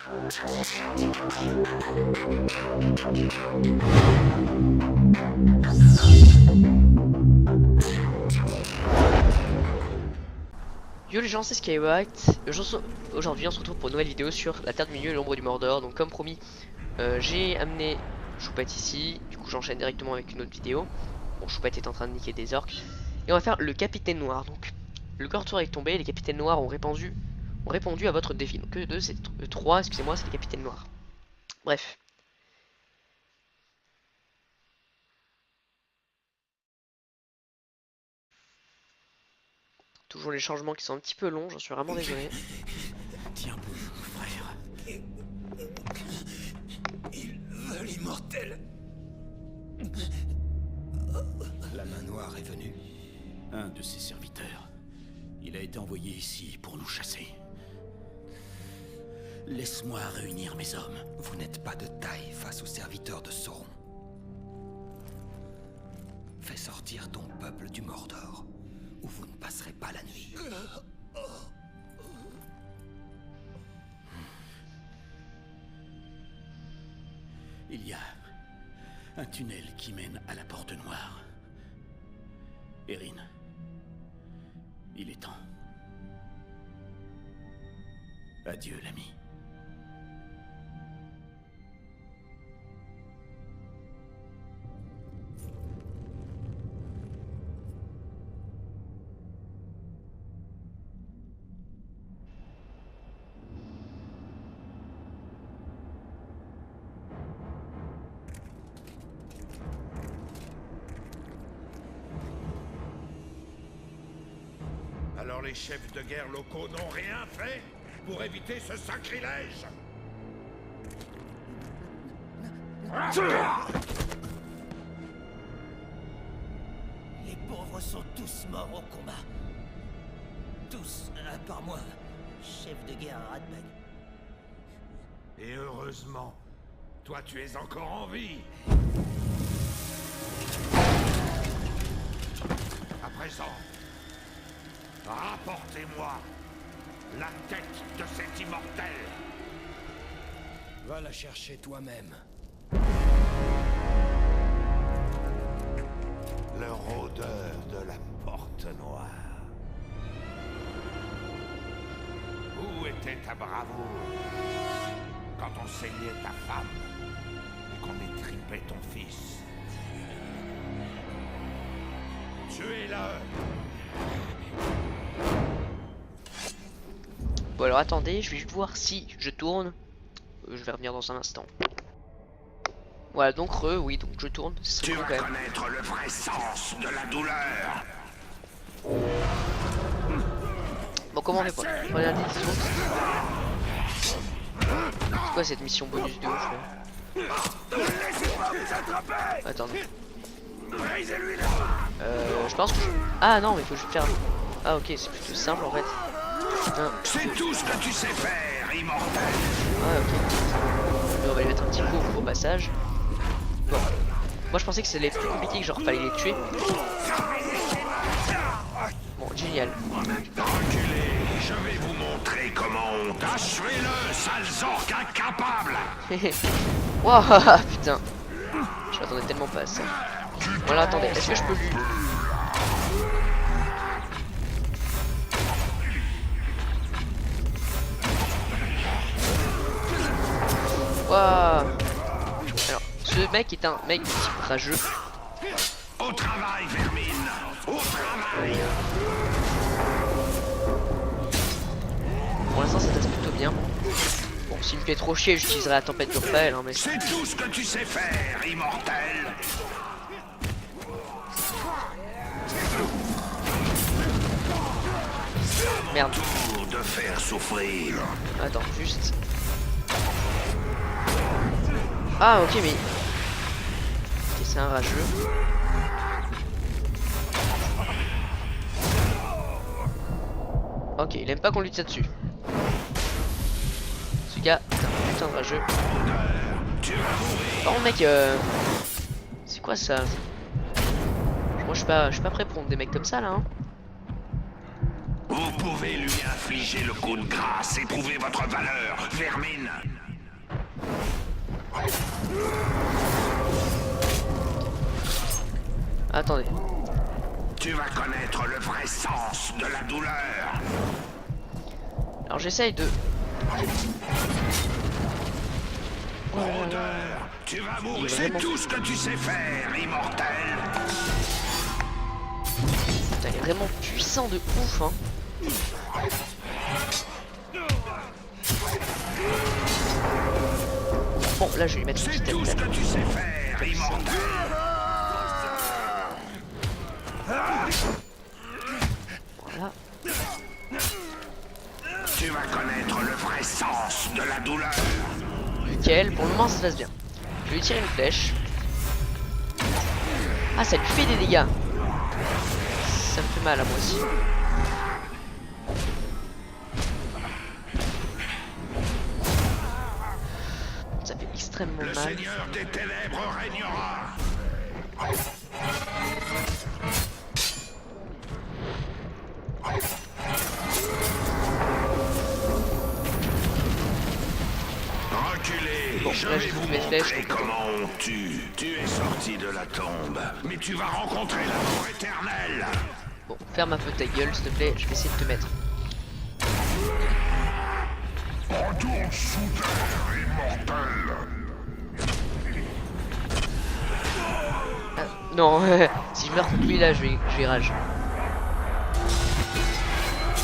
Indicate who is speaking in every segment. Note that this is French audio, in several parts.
Speaker 1: Yo les gens, c'est Skywatt. Aujourd'hui on se retrouve pour une nouvelle vidéo sur la Terre du Milieu et l'ombre du Mordor. Donc comme promis, j'ai amené Choupette ici. Du coup j'enchaîne directement avec une autre vidéo. Bon, Choupette est en train de niquer des orques. Et on va faire le Capitaine Noir. Donc le corps tour est tombé, les Capitaines Noirs ont répondu à votre défi. Donc 2, c'est 3, excusez-moi, c'est les Capitaines Noirs. Bref. Toujours les changements qui sont un petit peu longs, j'en suis vraiment désolé.
Speaker 2: Tiens bon, frère. Il veut l'immortel. La main noire est venue. Un de ses serviteurs. Il a été envoyé ici pour nous chasser. Laisse-moi réunir mes hommes. Vous n'êtes pas de taille face aux serviteurs de Sauron. Fais sortir ton peuple du Mordor, ou vous ne passerez pas la nuit. Il y a un tunnel qui mène à la Porte Noire. Erin, il est temps. Adieu, l'ami.
Speaker 3: Alors les chefs de guerre locaux n'ont rien fait pour éviter ce sacrilège?
Speaker 2: Les pauvres sont tous morts au combat. Tous, à part moi, chef de guerre à Radbeg.
Speaker 3: Et heureusement, toi tu es encore en vie. À présent, rapportez-moi la tête de cet immortel.
Speaker 2: Va la chercher toi-même.
Speaker 3: Le rôdeur de la Porte Noire. Où était ta bravoure quand on saignait ta femme et qu'on étripait ton fils? Tuez-le!
Speaker 1: Bon alors attendez, je vais juste voir si je tourne. Je vais revenir dans un instant. Voilà donc oui donc je tourne.
Speaker 3: Tu vas connaître le vrai sens de la douleur.
Speaker 1: Bon comment on fait pas? Regardez, c'est quoi cette mission bonus de ouf là? Attendez. Je pense que ah non mais faut juste faire. Ah ok c'est plutôt simple en fait.
Speaker 3: C'est tout ce que tu sais faire, immortel.
Speaker 1: Ah ok. On va les mettre un petit coup au passage. Bon. Moi je pensais que c'était plus compliqué que genre fallait les tuer. Bon génial.
Speaker 3: Reculez, je vais vous montrer comment on achevez-le, sales orques incapables.
Speaker 1: Wouah putain. Je m'attendais tellement pas à ça. Voilà attendez, est-ce que je peux lui... Waouh. Alors, ce mec est un mec de type rageux.
Speaker 3: Au travail, vermine. Au travail.
Speaker 1: Pour l'instant ça passe plutôt bien. Bon, s'il me fait trop chier, j'utiliserai la tempête d'Urfael, hein, mais...
Speaker 3: C'est tout ce que tu sais faire, immortel.
Speaker 1: Merde.
Speaker 3: Tour de faire souffrir.
Speaker 1: Attends, juste... Ah ok mais... Ok c'est un rageux. Ok, il aime pas qu'on lui tire dessus. Ce gars, putain de rageux. Oh mec, c'est quoi ça? Moi je suis pas prêt pour des mecs comme ça là hein.
Speaker 3: Vous pouvez lui infliger le coup de grâce et prouver votre valeur, vermine.
Speaker 1: Attendez.
Speaker 3: Tu vas connaître le vrai sens de la douleur.
Speaker 1: Alors j'essaye de...
Speaker 3: Rôdeur, tu vas mourir. C'est
Speaker 1: vraiment...
Speaker 3: tout ce que tu sais faire, immortel.
Speaker 1: Putain, il est vraiment puissant de ouf, hein. Bon, là je vais lui mettre une
Speaker 3: C'est
Speaker 1: petite
Speaker 3: tout ce
Speaker 1: attaque.
Speaker 3: que tu sais faire, immortel.
Speaker 1: Voilà.
Speaker 3: Tu vas connaître le vrai sens de la douleur.
Speaker 1: Nickel, pour le moment ça se passe bien. Je vais lui tirer une flèche. Ah, ça lui fait des dégâts. Ça me fait mal à moi aussi. Ça fait extrêmement
Speaker 3: Le
Speaker 1: mal.
Speaker 3: Seigneur des Ténèbres régnera. Reculez,
Speaker 1: Bon,
Speaker 3: je
Speaker 1: là,
Speaker 3: vais
Speaker 1: j'ai
Speaker 3: vous
Speaker 1: fait mes flèches,
Speaker 3: montrer
Speaker 1: donc-
Speaker 3: comment on tue. Tu es sorti de la tombe, mais tu vas rencontrer la mort éternelle.
Speaker 1: Bon, ferme un peu ta gueule s'il te plaît, je vais essayer de te mettre.
Speaker 3: Retourne sous terre, immortel.
Speaker 1: Ah, non, si je meurs contre lui là, je vais rage.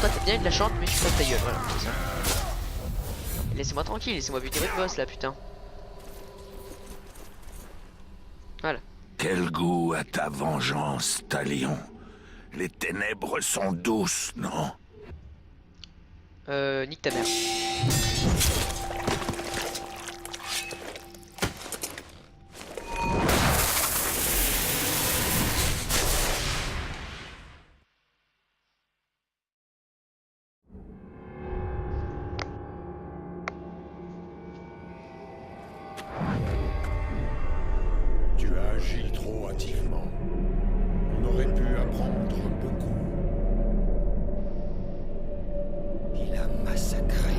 Speaker 1: Toi t'as bien eu de la chance, mais je suis pas ta gueule, voilà. c'est ça. Laissez-moi tranquille, laissez-moi buter votre boss là, putain. Voilà.
Speaker 3: Quel goût a ta vengeance, Talion? Les ténèbres sont douces, non?
Speaker 1: Nique ta mère.
Speaker 4: Tu as agi trop hâtivement. On aurait pu apprendre beaucoup.
Speaker 5: Il a massacré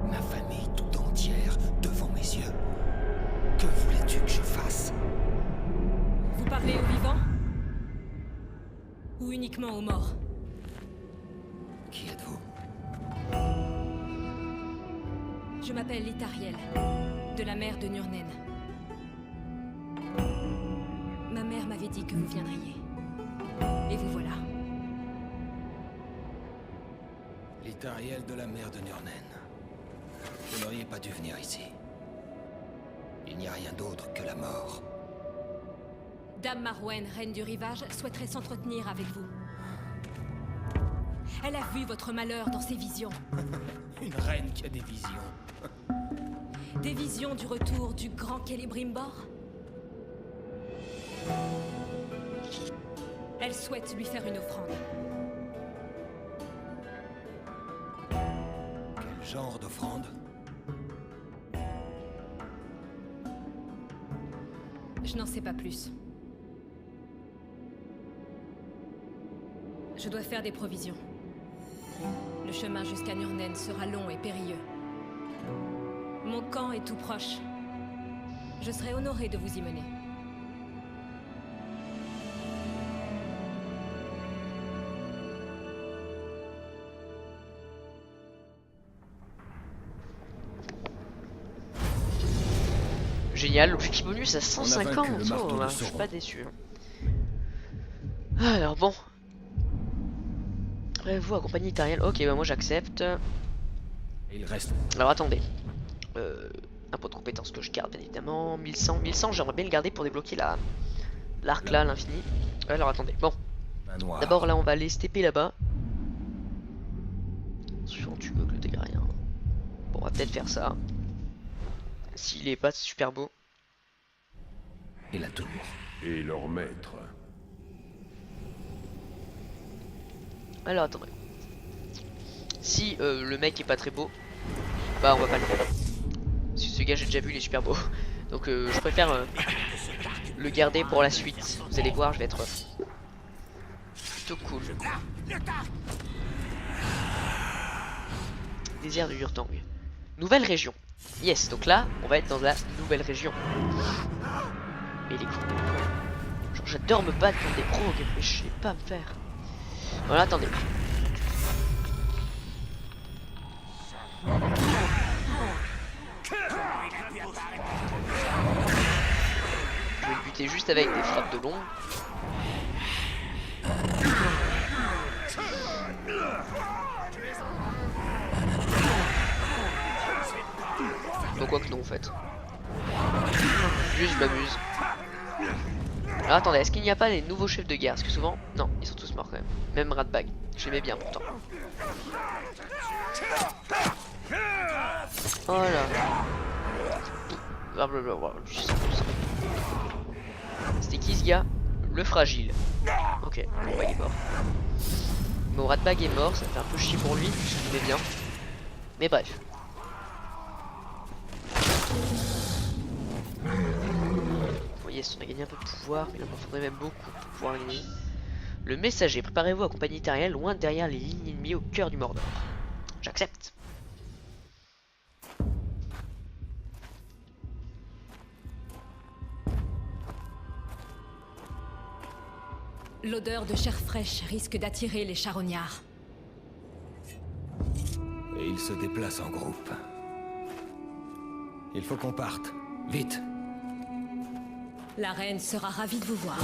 Speaker 5: ma famille tout entière devant mes yeux. Que voulais-tu que je fasse?
Speaker 6: Vous parlez aux vivants? Ou uniquement aux morts?
Speaker 5: Qui êtes-vous?
Speaker 6: Je m'appelle Litariel, de la mer de Nurnen. Ma mère m'avait dit que vous viendriez. Et vous voilà.
Speaker 5: Litariel de la mer de Nurnen. Vous n'auriez pas dû venir ici. Il n'y a rien d'autre que la mort.
Speaker 6: Dame Marwen, reine du rivage, souhaiterait s'entretenir avec vous. Elle a vu votre malheur dans ses visions.
Speaker 5: Une reine qui a des visions.
Speaker 6: Des visions du retour du grand Celebrimbor. Elle souhaite lui faire une offrande.
Speaker 5: Quel genre d'offrande?
Speaker 6: Je n'en sais pas plus. Je dois faire des provisions. Le chemin jusqu'à Nurnen sera long et périlleux. Mon camp est tout proche. Je serai honoré de vous y mener.
Speaker 1: Génial, l'objectif bonus à
Speaker 4: On a
Speaker 1: 150,
Speaker 4: vaincu le marteau de
Speaker 1: je suis
Speaker 4: Sauron.
Speaker 1: pas déçu. Alors bon. Vous accompagner Litariel, ok bah moi j'accepte.
Speaker 5: Et il reste.
Speaker 1: Alors attendez. Un pot de compétences que je garde bien évidemment. 1100 j'aimerais bien le garder pour débloquer l'arc là, l'infini. Alors attendez, bon.
Speaker 5: Main noire.
Speaker 1: D'abord là on va aller se TP là-bas. Attention tu veux que le dégât rien. Bon on va peut-être faire ça. S'il est pas super beau.
Speaker 5: Et la tour.
Speaker 4: Et leur maître.
Speaker 1: Alors attendez. Si le mec est pas très beau, bah on va pas le faire. Si ce gars j'ai déjà vu il est super beau. Donc je préfère le garder pour la suite. Vous allez voir je vais être plutôt cool. désert de Yurtang. Nouvelle région. Yes, donc là, on va être dans la nouvelle région. Mais il est con. Genre, j'adore me battre contre des rogues, mais je sais pas me faire. Voilà, attendez. Je vais le buter juste avec des frappes de long. Donc quoi que non en fait. Juste je m'amuse. Alors attendez, est-ce qu'il n'y a pas des nouveaux chefs de guerre? Parce que souvent, non, ils sont tous morts quand même. Même Radbag, je l'aimais bien pourtant. Voilà. C'était qui ce gars? Le fragile. Ok, bon bah il est mort. Mon Radbag est mort, ça fait un peu chier pour lui, je l'aimais bien. Mais bref. Bon yes, on a gagné un peu de pouvoir, mais il en faudrait même beaucoup pour pouvoir gagner. Le messager, préparez-vous à accompagner Tariel loin derrière les lignes ennemies au cœur du Mordor. J'accepte.
Speaker 6: L'odeur de chair fraîche risque d'attirer les charognards.
Speaker 5: Et ils se déplacent en groupe. Il faut qu'on parte. Vite.
Speaker 6: La reine sera ravie de vous voir.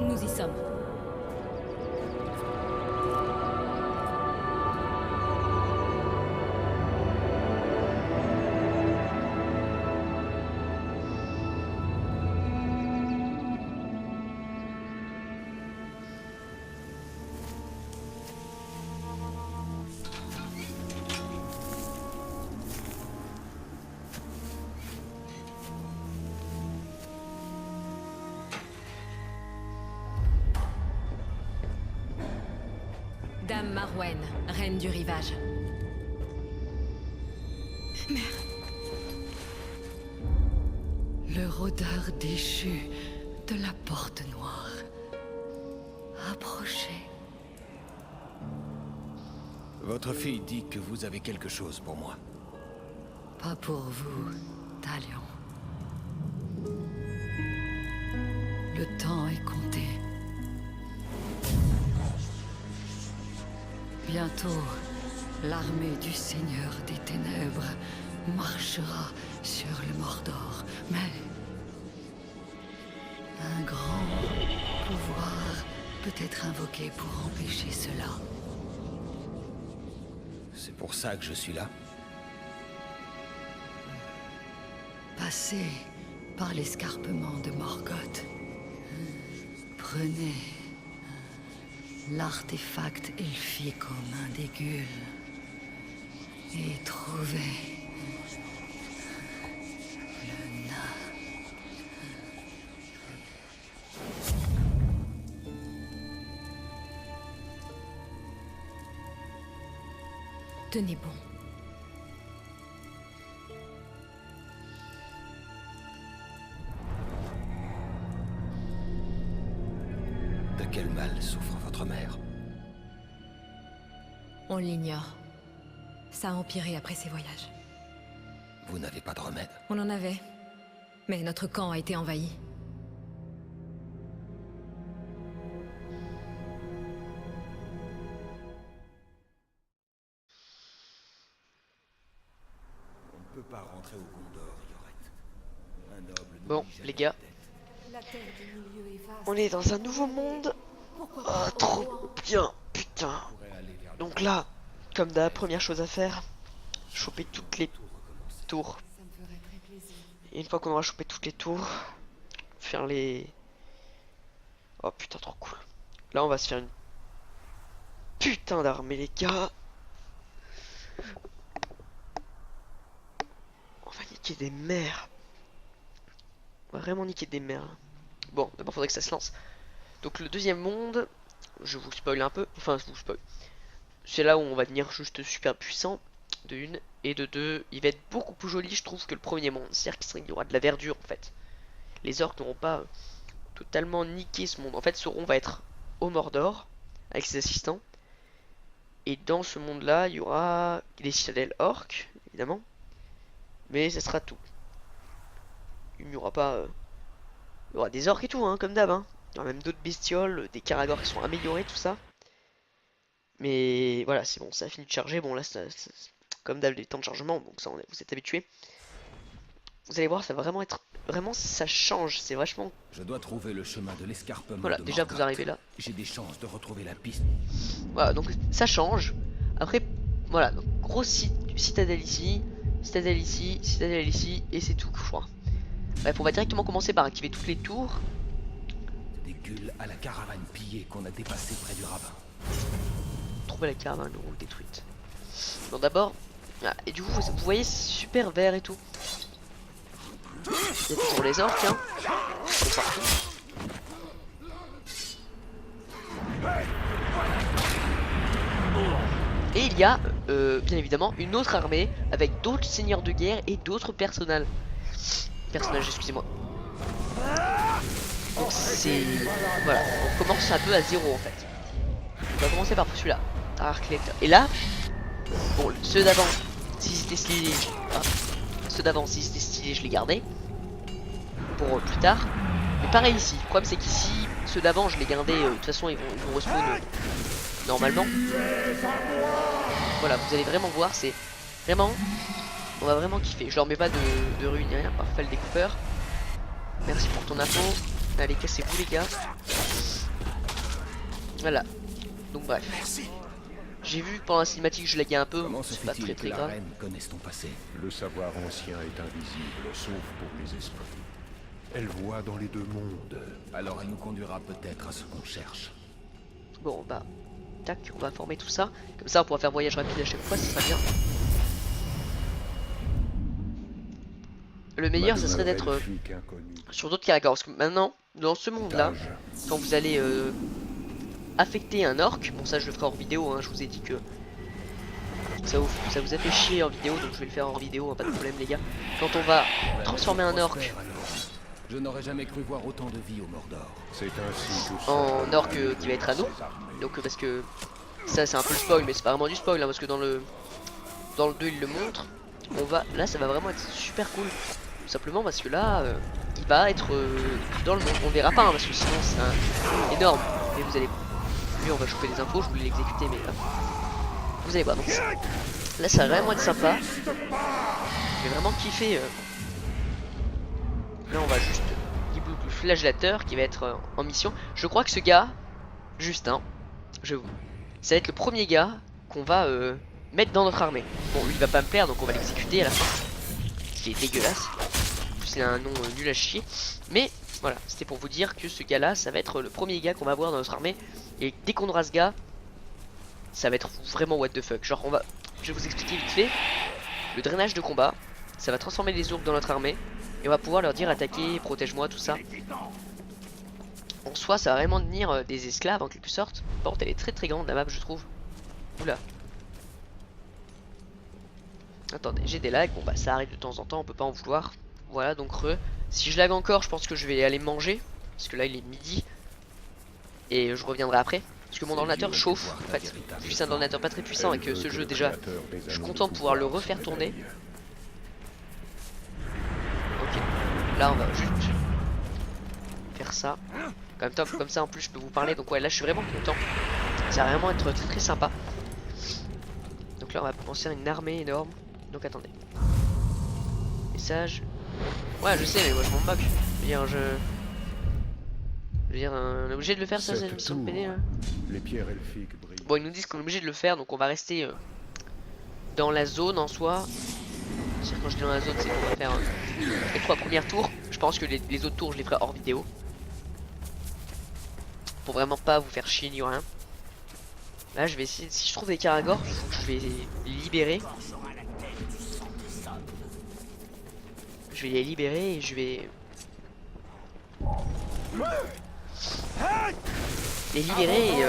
Speaker 6: Nous y sommes. Dame Marwen, reine du rivage.
Speaker 7: Le rôdeur déchu de la Porte Noire. Approchez.
Speaker 5: Votre fille dit que vous avez quelque chose pour moi.
Speaker 7: Pas pour vous, Talion. Le temps est compté. Bientôt, l'armée du Seigneur des Ténèbres marchera sur le Mordor, mais un grand pouvoir peut être invoqué pour empêcher cela.
Speaker 5: C'est pour ça que je suis là.
Speaker 7: Passez par l'escarpement de Morgoth. Prenez l'artefact elfique aux mains d'Aegul et trouvez le nain.
Speaker 6: Tenez bon.
Speaker 5: De quel mal souffre votre mère?
Speaker 6: On l'ignore. Ça a empiré après ces voyages.
Speaker 5: Vous n'avez pas de remède?
Speaker 6: On en avait. Mais notre camp a été envahi.
Speaker 5: On ne peut pas rentrer au Gondor, Yorette. Un noble nous
Speaker 1: Bon,
Speaker 5: dit jamais
Speaker 1: les gars,
Speaker 6: La terre du milieu est vaste.
Speaker 1: on est dans un nouveau monde. Oh, trop bien, putain. Donc là, comme d'hab, première chose à faire, choper toutes les tours. Et une fois qu'on aura chopé toutes les tours, faire les... Oh putain, trop cool. Là, on va se faire une putain d'armée, les gars. On va niquer des mers. On va vraiment niquer des mers. Là. Bon, d'abord, faudrait que ça se lance. Donc le deuxième monde, je vous spoil un peu, enfin je vous spoil. C'est là où on va devenir juste super puissant, de une, et de deux, il va être beaucoup plus joli je trouve que le premier monde, c'est-à-dire qu'il y aura de la verdure en fait. Les orques n'auront pas totalement niqué ce monde, en fait Sauron va être au Mordor, avec ses assistants, et dans ce monde là, il y aura des citadelles orques, évidemment, mais ça sera tout. Il n'y aura pas... il y aura des orques et tout, hein, comme d'hab, hein. Il y aura même d'autres bestioles, des caragors qui sont améliorés, tout ça. Mais voilà, c'est bon, ça a fini de charger. Bon, là, comme d'hab, les temps de chargement, donc ça, vous êtes habitués. Vous allez voir, ça va vraiment être... Vraiment, ça change, c'est vachement...
Speaker 5: Je dois trouver le chemin de l'escarpement.
Speaker 1: Voilà,
Speaker 5: de
Speaker 1: déjà,
Speaker 5: Morgoth.
Speaker 1: vous arrivez là.
Speaker 5: J'ai des chances de retrouver la piste.
Speaker 1: Voilà, donc ça change. Après, voilà, donc grosse citadelle ici, citadelle ici, citadelle ici, et c'est tout, je crois. Bref, on va directement commencer par activer toutes les tours.
Speaker 5: Des gueules à la caravane pillée qu'on a dépassée près du ravin.
Speaker 1: Trouver la caravane ou détruite. Donc d'abord, ah, et du coup, vous voyez, c'est super vert et tout. Il y a toujours les orques, hein. Ils sont partout. Et il y a, bien évidemment, une autre armée avec d'autres seigneurs de guerre et d'autres personnages, excusez-moi. Donc c'est... Voilà, on commence un peu à zéro en fait. On va commencer par celui-là, Arclet. Et là, bon, ceux d'avant, s'ils étaient stylés, ceux d'avant, s'ils étaient stylés, je les gardais pour plus tard. Mais pareil ici, le problème c'est qu'ici, ceux d'avant, je les gardais, de toute façon ils vont respawn normalement. Voilà, vous allez vraiment voir, c'est vraiment... On va vraiment kiffer. Je leur mets pas de ruine ni rien, parfait le découpeur. Merci pour ton info. Allez, cassez-vous les gars. Voilà. Donc bref. J'ai vu que pendant la cinématique je laguais un peu, c'est pas très très grave.
Speaker 5: Connaissent ton passé.
Speaker 4: Le savoir ancien est invisible, sauf pour les esprits. Elle voit dans les deux mondes.
Speaker 5: Alors elle nous conduira peut-être à ce qu'on cherche.
Speaker 1: Bon bah, tac, on va former tout ça. Comme ça on pourra faire voyage rapide à chaque fois, ce sera bien. Le meilleur, ce serait d'être sur d'autres caractères. Parce que maintenant, dans ce monde-là, quand vous allez affecter un orc, bon ça je le ferai hors vidéo, hein, je vous ai dit que ça vous a fait chier en vidéo, donc je vais le faire hors vidéo, hein, pas de problème les gars. Quand on va transformer un orc
Speaker 5: Je n'aurais jamais cru voir autant de vie au Mordor.
Speaker 4: C'est ainsi que
Speaker 1: en orc qui va être à nous, donc parce que ça c'est un peu le spoil, mais c'est pas vraiment du spoil, hein, parce que dans le 2 il le montre. On va, là ça va vraiment être super cool. Tout simplement parce que là il va être dans le monde. On verra pas hein, parce que sinon c'est énorme. Mais vous allez... Lui on va choper des infos, je voulais l'exécuter mais vous allez voir. Donc, là ça va vraiment être sympa. J'ai vraiment kiffé. Là on va juste le flagellateur qui va être en mission. Je crois que ce gars, Justin, ça va être le premier gars qu'on va mettre dans notre armée. Bon lui il va pas me plaire donc on va l'exécuter à la fin. Qui est dégueulasse. C'est un nom nul à chier. Mais voilà, c'était pour vous dire que ce gars là, ça va être le premier gars qu'on va avoir dans notre armée. Et dès qu'on aura ce gars, ça va être vraiment what the fuck. Genre je vais vous expliquer vite fait. Le drainage de combat, ça va transformer les orques dans notre armée. Et on va pouvoir leur dire attaquez, protège-moi, tout ça. En soi ça va vraiment devenir des esclaves en quelque sorte. Par contre elle est très très grande la map je trouve. Oula. Attendez, j'ai des lags, bon bah ça arrive de temps en temps, on peut pas en vouloir. Voilà donc si je lag encore je pense que je vais aller manger. Parce que là il est midi. Et je reviendrai après. Parce que mon ordinateur chauffe en fait. Je suis un ordinateur pas très puissant et que ce jeu déjà, je suis content de pouvoir le refaire tourner. Ok, là on va juste faire ça. Comme ça en plus je peux vous parler. Donc ouais là je suis vraiment content. Ça va vraiment être très très sympa. Donc là on va penser à une armée énorme. Donc attendez. Message. Ouais je sais mais moi je m'en moque. Je veux dire on est obligé de le faire ça, cette mission de PD là.
Speaker 4: Les pierres elfiques brillent.
Speaker 1: Bon ils nous disent qu'on est obligé de le faire donc on va rester dans la zone en soi. C'est-à-dire quand je dis dans la zone c'est qu'on va faire les 3 premières tours. Je pense que les autres tours je les ferai hors vidéo. Pour vraiment pas vous faire chier ni rien. Là je vais essayer, si je trouve des caragors, je vais les libérer. Je vais les libérer et je vais... les libérer et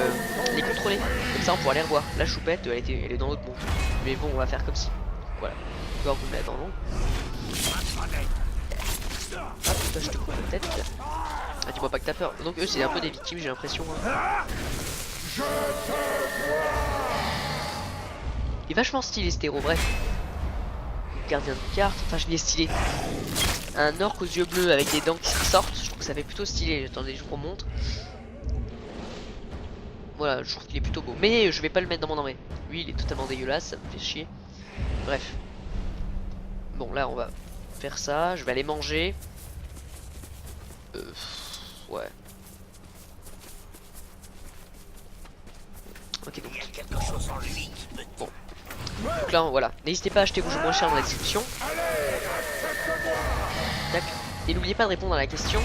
Speaker 1: les contrôler. Comme ça on pourra les revoir. La choupette elle est dans l'autre monde. Mais bon on va faire comme si. Voilà. Encore vous mettre dans l'ombre. Hop, toi je te coupe la tête. Ah dis-moi pas que t'as peur. Donc eux c'est un peu des victimes j'ai l'impression. Hein. Il est vachement stylé cet héros, bref. Gardien de carte, enfin je l'ai stylé. Un orc aux yeux bleus avec des dents qui sortent, je trouve que ça fait plutôt stylé. Attendez, je vous remontre. Voilà, je trouve qu'il est plutôt beau. Mais je vais pas le mettre dans mon entrée. Lui il est totalement dégueulasse, ça me fait chier. Bref. Bon là on va faire ça, je vais aller manger. Ouais. Ok donc. Bon. Donc là voilà, n'hésitez pas à acheter vos jeux moins chers dans la description. Tac. Et n'oubliez pas de répondre à la question.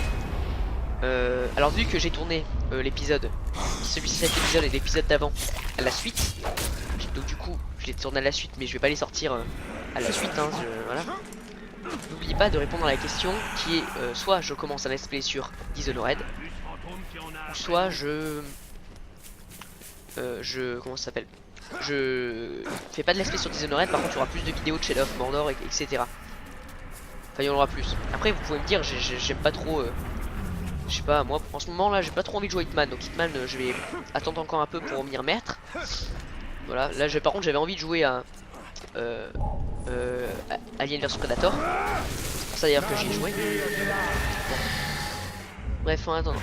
Speaker 1: Alors vu que j'ai tourné l'épisode, celui-ci cet épisode et l'épisode d'avant à la suite, donc du coup je l'ai tourné à la suite mais je vais pas les sortir à la suite hein, voilà. N'oubliez pas de répondre à la question qui est soit je commence un let's play sur Dishonored, ou soit comment ça s'appelle, je fais pas de let's play sur Dishonored, par contre il y aura plus de vidéos de Shadow of Mordor etc. Enfin il y en aura plus. Après vous pouvez me dire j'aime pas trop je sais pas, moi en ce moment là j'ai pas trop envie de jouer à Hitman, donc Hitman je vais attendre encore un peu pour m'y remettre. Voilà, là par contre j'avais envie de jouer à Alien vs Predator. C'est pour ça d'ailleurs que j'y ai joué. Bon. Bref en attendant.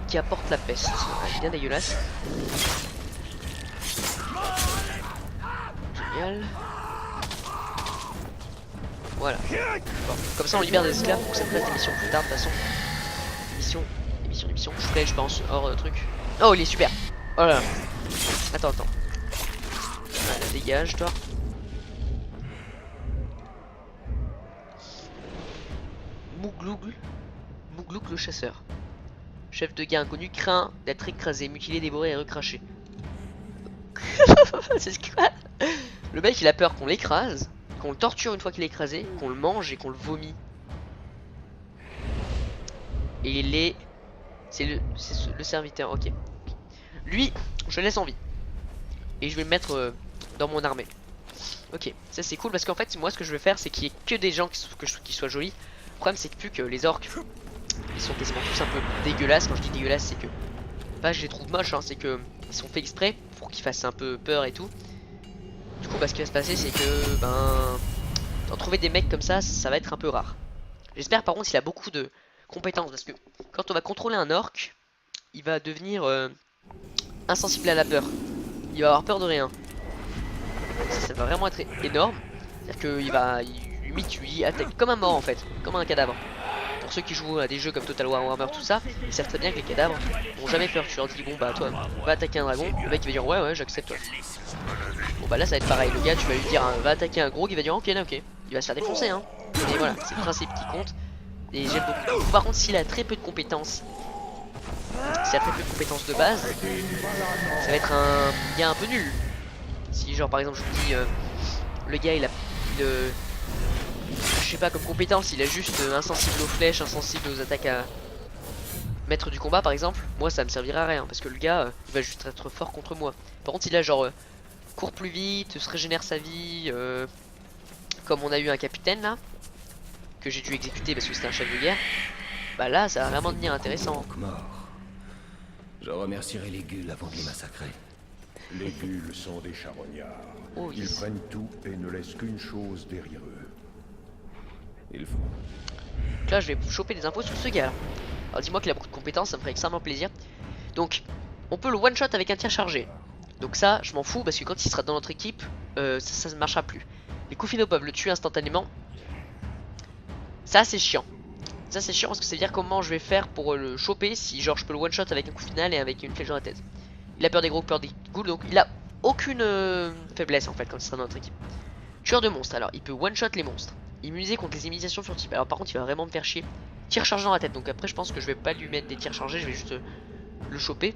Speaker 1: Qui apporte la peste, ouais, bien dégueulasse. Génial. Voilà. Bon. Comme ça on libère des esclaves pour que ça me fasse des missions plus tard de toute façon. Émission. Je ferai je pense hors truc. Oh il est super. Oh là là. Attends. Voilà, dégage toi. Mouglouk le chasseur. Chef de guerre inconnu craint d'être écrasé, mutilé, dévoré et recraché. C'est ce que... Le mec il a peur qu'on l'écrase, qu'on le torture une fois qu'il est écrasé, qu'on le mange et qu'on le vomit. Et il est... C'est le serviteur, ok. Lui, je le laisse en vie. Et je vais le mettre dans mon armée. Ok, ça c'est cool parce qu'en fait moi ce que je veux faire c'est qu'il y ait que des gens qui soient jolis. Le problème c'est que plus que les orques ils sont quasiment tous un peu dégueulasses. Quand je dis dégueulasse c'est que pas je les trouve moches hein, c'est que ils sont faits exprès pour qu'ils fassent un peu peur et tout. Du coup bah, ce qui va se passer c'est que en trouver des mecs comme ça va être un peu rare. J'espère par contre qu'il a beaucoup de compétences parce que quand on va contrôler un orc il va devenir insensible à la peur. Il va avoir peur de rien. Ça va vraiment être énorme. C'est-à-dire qu'il limite lui attaque comme un mort en fait, comme un cadavre. Pour ceux qui jouent à des jeux comme Total War Warhammer tout ça, ils savent très bien que les cadavres n'ont jamais peur. Tu leur dis bon bah toi va attaquer un dragon, le mec il va dire ouais j'accepte toi. Bon bah là ça va être pareil, le gars tu vas lui dire va attaquer un gros, il va dire ok il va se faire défoncer hein. Mais voilà, c'est le principe qui compte. Et j'aime beaucoup. Par contre s'il a très peu de compétences, de base, ça va être un gars un peu nul. Si genre par exemple je vous dis le gars il a je sais pas comme compétence il a juste insensible aux flèches, insensible aux attaques à maître du combat par exemple, moi ça me servira à rien parce que le gars il va juste être fort contre moi. Par contre il a genre court plus vite, se régénère sa vie comme on a eu un capitaine là que j'ai dû exécuter parce que c'était un chef de guerre. Bah là ça va vraiment devenir intéressant.
Speaker 5: Je remercierai les Guls avant de les massacrer.
Speaker 4: Les Guls sont des charognards.
Speaker 1: Oh, yes.
Speaker 4: Ils prennent tout et ne laissent qu'une chose derrière eux.
Speaker 5: Il faut.
Speaker 1: Donc là je vais choper des infos sur ce gars. Alors dis-moi qu'il a beaucoup de compétences, ça me ferait extrêmement plaisir. Donc on peut le one shot avec un tir chargé. Donc ça je m'en fous parce que quand il sera dans notre équipe ça ne marchera plus. Les coups finaux peuvent le tuer instantanément. Ça c'est chiant. Ça c'est chiant parce que ça veut dire comment je vais faire pour le choper si genre je peux le one shot avec un coup final et avec une flèche dans la tête. Il a peur des gros, peur des ghouls, donc il a aucune faiblesse en fait quand il sera dans notre équipe. Tueur de monstres, alors il peut one shot les monstres. Immunisé contre les immunisations furtives. Alors par contre il va vraiment me faire chier. Tir chargé dans la tête, donc après je pense que je vais pas lui mettre des tirs chargés, je vais juste le choper.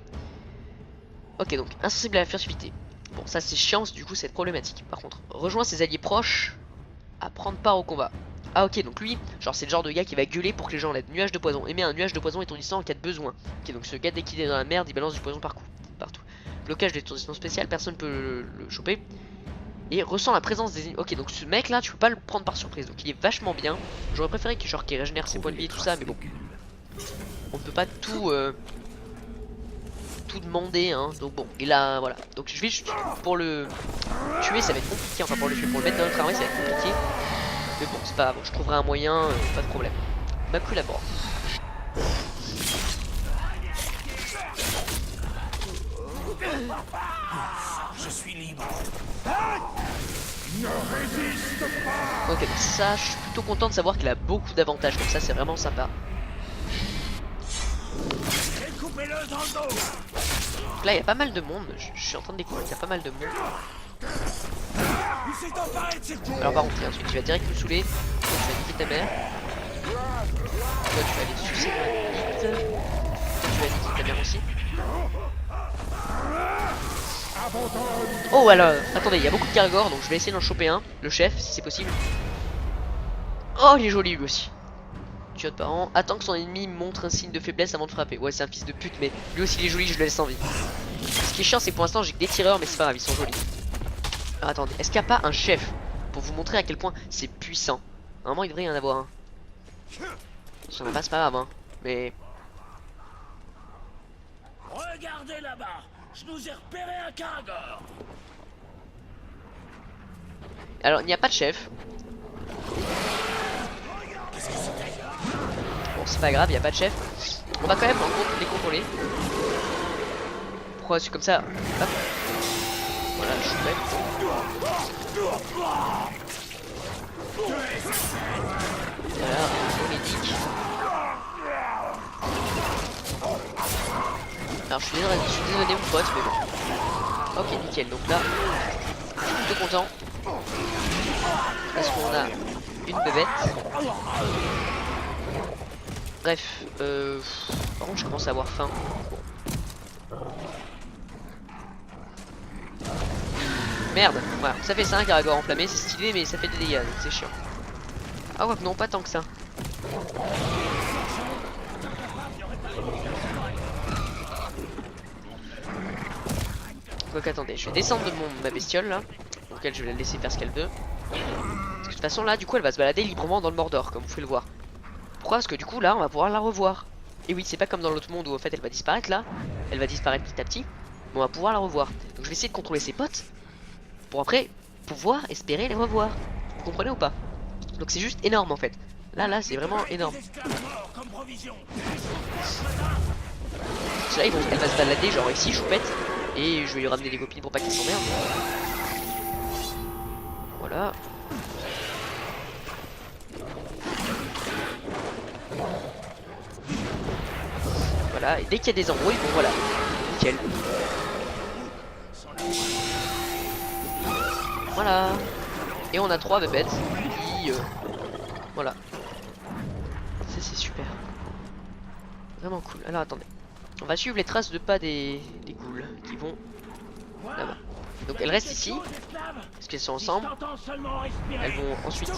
Speaker 1: Ok donc insensible à la furtivité. Bon ça c'est chiant, du coup c'est problématique. Par contre rejoint ses alliés proches à prendre part au combat. Ah ok, donc lui, genre c'est le genre de gars qui va gueuler pour que les gens l'aident. Nuage de poison. Émet un nuage de poison étourdissant en cas de besoin. Ok, donc ce gars dès qu'il est dans la merde, il balance du poison partout. Blocage d'étourdissement spécial, personne peut le choper. Et ressent la présence des ennemis. Ok, donc ce mec là, tu peux pas le prendre par surprise. Donc il est vachement bien. J'aurais préféré qu'il régénère ses points de vie et tout ça, mais bon. On ne peut pas tout demander, hein. Donc bon, il a voilà. Donc je vais juste pour le tuer, ça va être compliqué. Enfin pour le tuer, pour le mettre dans notre armée, ça va être compliqué. Mais bon, c'est pas grave. Je trouverai un moyen, pas de problème. Maculabor.
Speaker 3: Je suis libre.
Speaker 1: Ok, donc ça, je suis plutôt content de savoir qu'il a beaucoup d'avantages. Comme ça, c'est vraiment sympa.
Speaker 3: Coupez-le dans le dos.
Speaker 1: Donc là, il y a pas mal de monde. Je suis en train de découvrir qu'il y a pas mal de monde.
Speaker 3: Il s'est emparé de ses coups.
Speaker 1: Alors par contre, il y a un truc qui va direct me saouler. Toi, tu vas niquer ta mère. Toi, tu vas aller sucer ma bite. Toi, tu vas niquer ta mère aussi. Oh voilà, attendez, il y a beaucoup de Caragor, donc je vais essayer d'en choper un, le chef, si c'est possible. Oh, il est joli lui aussi. Tueur de parents, attends que son ennemi montre un signe de faiblesse avant de frapper. Ouais, c'est un fils de pute, mais lui aussi il est joli, je le laisse en vie. Ce qui est chiant, c'est que pour l'instant j'ai que des tireurs, mais c'est pas grave, ils sont jolis. Alors attendez, est-ce qu'il n'y a pas un chef pour vous montrer à quel point c'est puissant? Normalement, il devrait y en avoir un. Si on en a pas, c'est pas grave, hein, mais.
Speaker 3: Regardez là-bas. Je nous ai repéré un Caragor.
Speaker 1: Alors, il n'y a pas de chef. Bon, c'est pas grave, il n'y a pas de chef. On va quand même les contrôler. Pourquoi c'est comme ça? Hop. Voilà, je suis bête. Voilà, on les dick. Alors je suis désolé mon pote, mais bon. Ok, nickel, donc là, je suis plutôt content. Parce qu'on a une bébête. Bref, par contre je commence à avoir faim. Merde, voilà, ça fait 5 Caragor enflammé, c'est stylé mais ça fait des dégâts, donc c'est chiant. Ah ouais, non, pas tant que ça. Donc attendez, je vais descendre de ma bestiole là, auquel je vais la laisser faire ce qu'elle veut. Parce que de toute façon là, du coup elle va se balader librement dans le Mordor, comme vous pouvez le voir. Pourquoi? Parce que du coup là, on va pouvoir la revoir. Et oui, c'est pas comme dans l'autre monde où en fait elle va disparaître là. Elle va disparaître petit à petit, mais on va pouvoir la revoir. Donc je vais essayer de contrôler ses potes, pour après pouvoir espérer les revoir. Vous comprenez ou pas? Donc c'est juste énorme en fait. Là c'est vraiment énorme. Là elle va se balader genre ici, choupette. Et je vais lui ramener des copines pour pas qu'elle s'emmerde. Voilà. Voilà, et dès qu'il y a des embrouilles, bon voilà. Nickel. Voilà. Et on a 3 bébêtes qui... voilà. Ça c'est super. Vraiment cool. Alors attendez. On va suivre les traces de pas des ghouls qui vont là-bas. Donc elles restent ici parce qu'elles sont ensemble. Elles vont ensuite.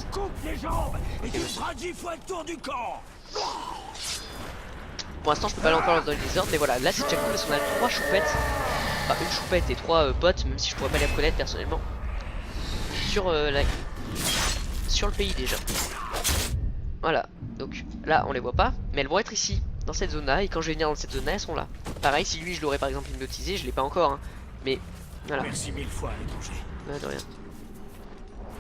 Speaker 1: Pour l'instant je peux pas aller encore dans les désordres, mais voilà, là c'est déjà cool parce qu'on a 3 choupettes. Enfin une choupette et 3 potes, même si je pourrais pas les reconnaître personnellement. Sur le pays déjà. Voilà, donc là on les voit pas, mais elles vont être ici. Dans cette zone là, et quand je vais venir dans cette zone là, elles sont là. Pareil, si lui je l'aurais par exemple hypnotisé, je l'ai pas encore, hein. Mais voilà.
Speaker 3: Merci 1000 fois, l'étranger.
Speaker 1: De rien.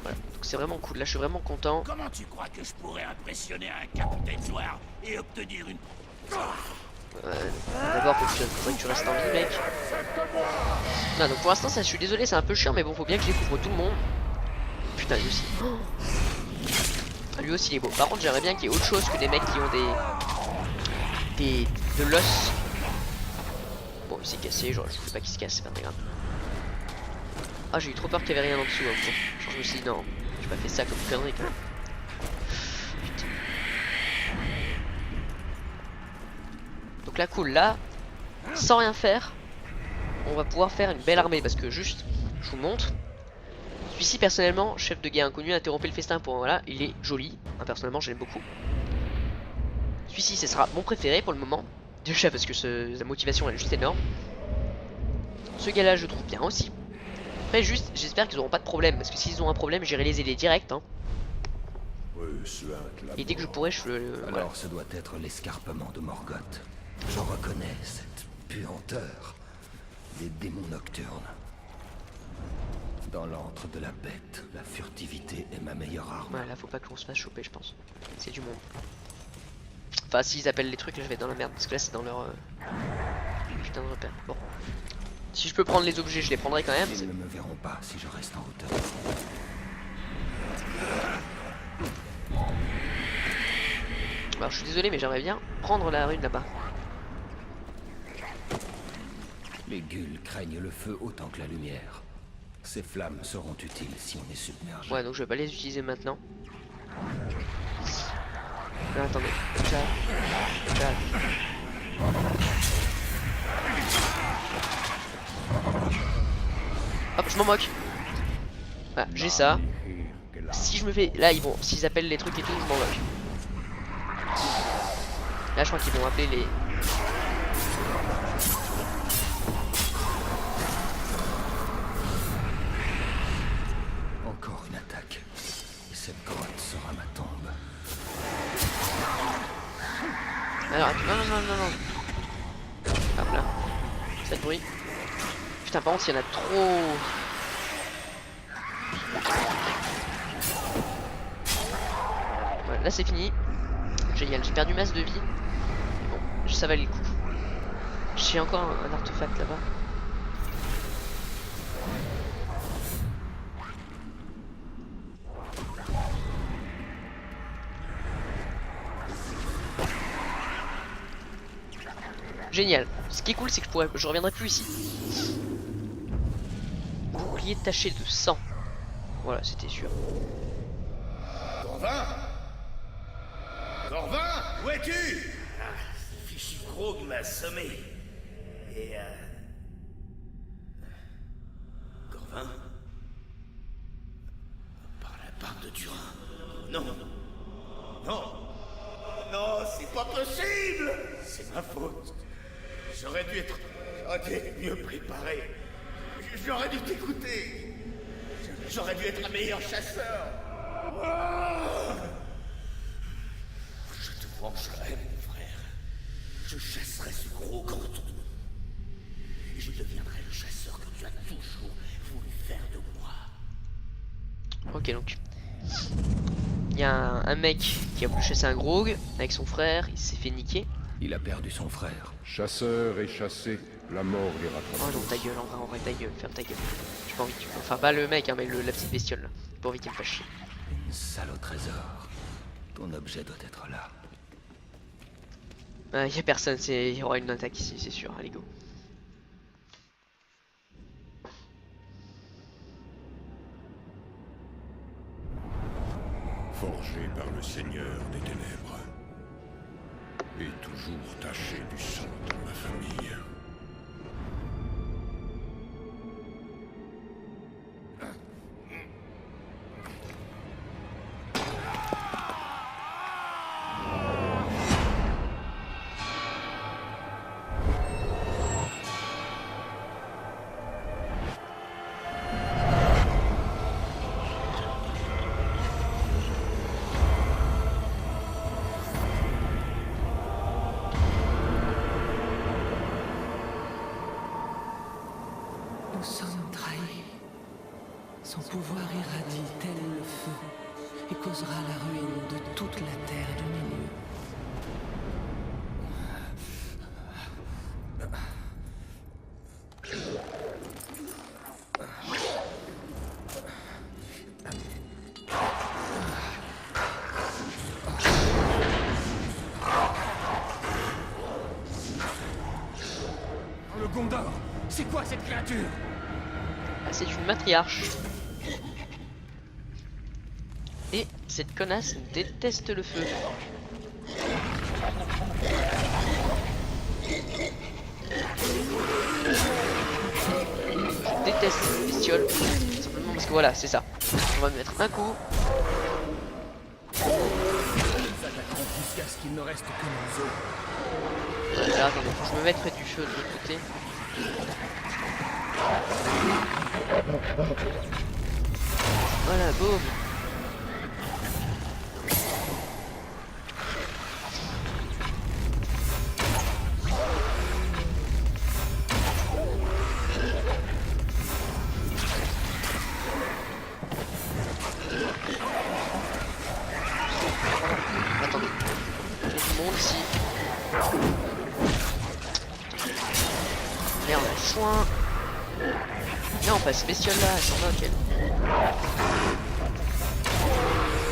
Speaker 1: Voilà, donc c'est vraiment cool, là je suis vraiment content.
Speaker 3: Comment tu crois que je pourrais impressionner un capitaine noir et obtenir une...
Speaker 1: D'abord faudrait que tu restes en vie mec. Non, donc pour l'instant ça, je suis désolé, c'est un peu chiant, mais bon, faut bien que je découvre tout le monde. Putain, lui aussi. Oh, lui aussi il est beau. Par contre j'aimerais bien qu'il y ait autre chose que des mecs qui ont de l'os. Bon, il s'est cassé, genre je voulais pas qu'il se casse, c'est pas très grave. Ah, j'ai eu trop peur qu'il y avait rien en dessous, hein. Genre je me suis dit non, j'ai pas fait ça comme connerie quand même. Putain. Donc là cool, là, sans rien faire, on va pouvoir faire une belle armée parce que juste, je vous montre, Celui-ci, personnellement, chef de guerre inconnu, interrompez le festin pour... Voilà, il est joli. Hein, personnellement, j'aime beaucoup. Celui-ci, ce sera mon préféré pour le moment. Déjà parce que sa motivation, elle est juste énorme. Ce gars-là, je trouve bien aussi. Après, juste, j'espère qu'ils auront pas de problème. Parce que s'ils ont un problème, j'irai les aider direct. Hein. Et dès que je pourrai, je le...
Speaker 5: Alors,
Speaker 1: voilà.
Speaker 5: ce doit être l'escarpement de Morgoth. Je reconnais cette puanteur. Des démons nocturnes. Dans l'antre de la bête, la furtivité est ma meilleure arme.
Speaker 1: Voilà, faut pas qu'on se fasse choper, je pense. C'est du monde. Enfin, s'ils appellent les trucs, là, je vais être dans la merde. Parce que là, c'est dans leur... putain de repère. Bon. Si je peux prendre les objets, je les prendrai quand même.
Speaker 5: Ils ne me verront pas si je reste en hauteur.
Speaker 1: Alors, je suis désolé, mais j'aimerais bien prendre la rune là-bas.
Speaker 5: Les gueules craignent le feu autant que la lumière. Ces flammes seront utiles si on est submergé.
Speaker 1: Ouais, donc je vais pas les utiliser maintenant. Non, attendez. Ciao. Ciao. Hop, je m'en moque. Voilà, j'ai ça. Si je me fais... Là, ils vont... S'ils appellent les trucs et tout, je m'en moque. Là, je crois qu'ils vont appeler les...
Speaker 5: Encore une attaque. Et cette grotte sera ma tombe.
Speaker 1: Alors, non. Hop là. Ça bruit. Putain, par contre, il y en a trop. Voilà, là c'est fini. Génial, j'ai perdu masse de vie. Mais bon, ça valait le coup. J'ai encore un artefact là-bas. Génial. Ce qui est cool, c'est que je reviendrai plus ici. Bouclier taché de sang. Voilà, c'était sûr.
Speaker 3: Corvin Corvin, où es-tu? Ce fichu Krog m'a assommé. Et Corvin? Par la part de Turin. Non. Non. Non, c'est pas possible. C'est ma faute. J'aurais dû être mieux préparé. J'aurais dû t'écouter. J'aurais dû être un meilleur chasseur. Je te vengerai, mon frère. Je chasserai ce gros canton. Et je deviendrai le chasseur que tu as toujours voulu faire de moi.
Speaker 1: Ok, donc. Il y a un mec qui a voulu chasser un grog avec son frère, il s'est fait niquer.
Speaker 5: Il a perdu son frère.
Speaker 4: Chasseur et chassé, la mort les rattrape.
Speaker 1: Oh non, ta gueule, en vrai, ta gueule, ferme ta gueule. J'ai pas envie que tu... Enfin, pas le mec, hein, mais la petite bestiole là. J'ai pas envie qu'il me fasse chier.
Speaker 5: Une salle au trésor. Ton objet doit être là.
Speaker 1: Y a personne, il y aura une attaque ici, c'est sûr. Allez, go.
Speaker 4: Forgé par le Seigneur des Ténèbres. Et toujours taché du sang de ma famille.
Speaker 7: Nous sommes trahis. Son pouvoir irradie tel le feu et causera la ruine de toute la terre du milieu.
Speaker 5: Le Gondor, c'est quoi cette créature?
Speaker 1: Ah, c'est une matriarche. Et cette connasse déteste le feu. Je déteste cette bestiole, simplement Parce que voilà, c'est ça. On va me mettre un coup.
Speaker 5: Jusqu'à ce qu'il ne reste que nos os.
Speaker 1: Là, attendez, faut que je me mette près du feu de l'autre côté. Voilà, boum. Attendez, il y a du monde ici. Merde, chouin. Non, pas ce bestiole là, elle s'en moque elle.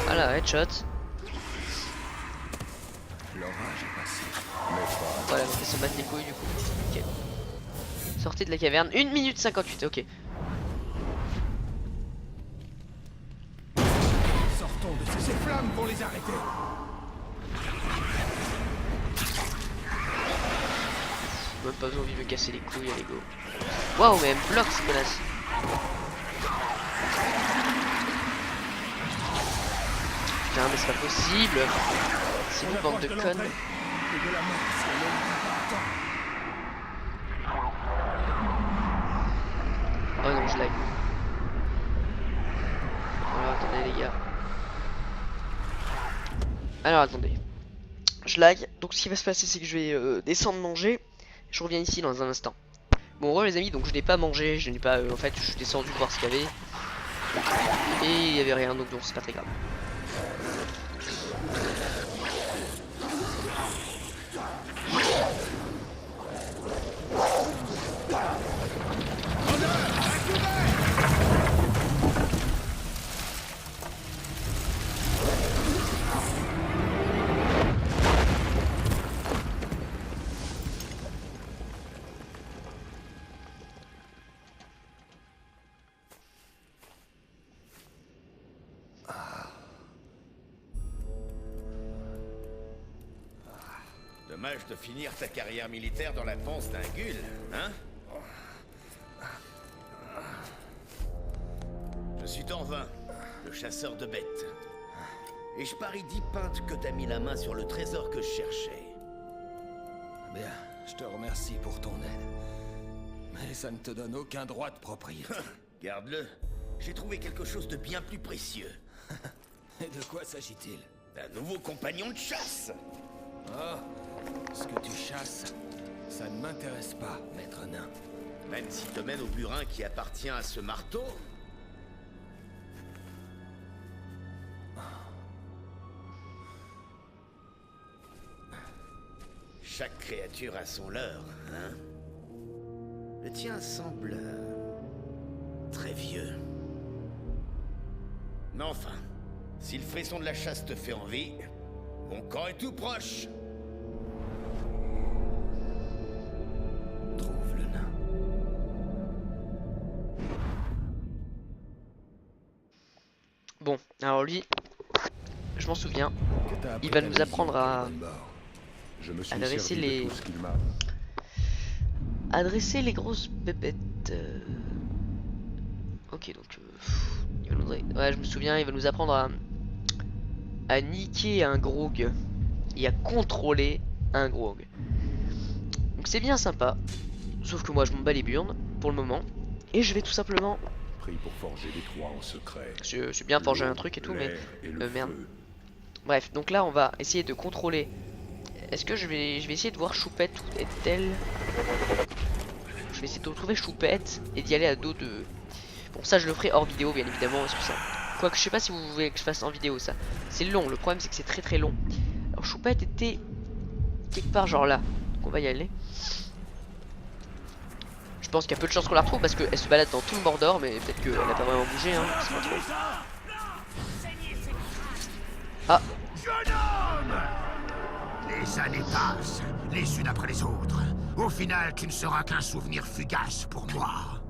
Speaker 1: Voilà, headshot.
Speaker 5: L'orage est passé.
Speaker 1: Voilà, on va se battre les couilles du coup. Ok. Sortez de la caverne, 1 minute 58, ok.
Speaker 5: Sortons de ces flammes pour les arrêter.
Speaker 1: Même pas envie de me casser les couilles, allez go. Waouh, mais elle me bloque ces connasses. Putain, mais c'est pas possible. C'est une bande de connes. Oh non, je lag. Alors attendez les gars. Alors attendez. Je lag. Donc ce qui va se passer, c'est que je vais descendre manger. Je reviens ici dans un instant. Bon, re les amis, donc je n'ai pas mangé, je n'ai pas. En fait, je suis descendu voir ce qu'il y avait. Et il n'y avait rien, donc c'est pas très grave.
Speaker 3: Dommage de finir ta carrière militaire dans la panse d'un Ghoul, hein? Je suis Torvin, le chasseur de bêtes. Et je parie 10 pintes que t'as mis la main sur le trésor que je cherchais.
Speaker 5: Bien, je te remercie pour ton aide. Mais ça ne te donne aucun droit de propriété.
Speaker 3: Garde-le. J'ai trouvé quelque chose de bien plus précieux.
Speaker 5: Et de quoi s'agit-il?
Speaker 3: Un nouveau compagnon de chasse.
Speaker 5: Oh, ce que tu chasses, ça ne m'intéresse pas, maître nain.
Speaker 3: Même s'il te mène au burin qui appartient à ce marteau. Chaque créature a son leurre, hein? Le tien semble très vieux. Mais enfin, si le frisson de la chasse te fait envie, mon camp est tout proche.
Speaker 5: Trouve le nain.
Speaker 1: Bon, alors lui, je m'en souviens.
Speaker 5: Que t'as appris
Speaker 1: Il va
Speaker 5: ta
Speaker 1: nous
Speaker 5: vie,
Speaker 1: apprendre à
Speaker 4: Je me suis
Speaker 1: adresser
Speaker 4: servi
Speaker 1: les-
Speaker 4: de tout ce qu'il m'a.
Speaker 1: adresser les grosses bébêtes. Ok, donc il va nous... ouais, je me souviens, il va nous apprendre à niquer un grog et à contrôler un grog. Donc c'est bien sympa. Sauf que moi je m'en bats les burnes pour le moment. Et je vais tout simplement...
Speaker 4: Pris pour forger les trois en secret.
Speaker 1: C'est bien forger un truc et tout, mais...
Speaker 4: L'air et le
Speaker 1: merde.
Speaker 4: feu.
Speaker 1: Bref, donc là on va essayer de contrôler. Est-ce que je vais essayer de voir Choupette où est-elle? Je vais essayer de retrouver Choupette et d'y aller à dos de... Bon, ça je le ferai hors vidéo bien évidemment, parce que ça... Quoique je sais pas si vous voulez que je fasse en vidéo ça. C'est long, le problème c'est que c'est très très long. Alors Choupette était quelque part genre là. Donc on va y aller. Je pense qu'il y a peu de chances qu'on la retrouve parce qu'elle se balade dans tout le Mordor, mais peut-être qu'elle a pas vraiment bougé, hein. C'est pas trop. Ah,
Speaker 8: Jeune homme! Les années passent, les unes après les autres. Au final, tu ne seras qu'un souvenir fugace pour moi.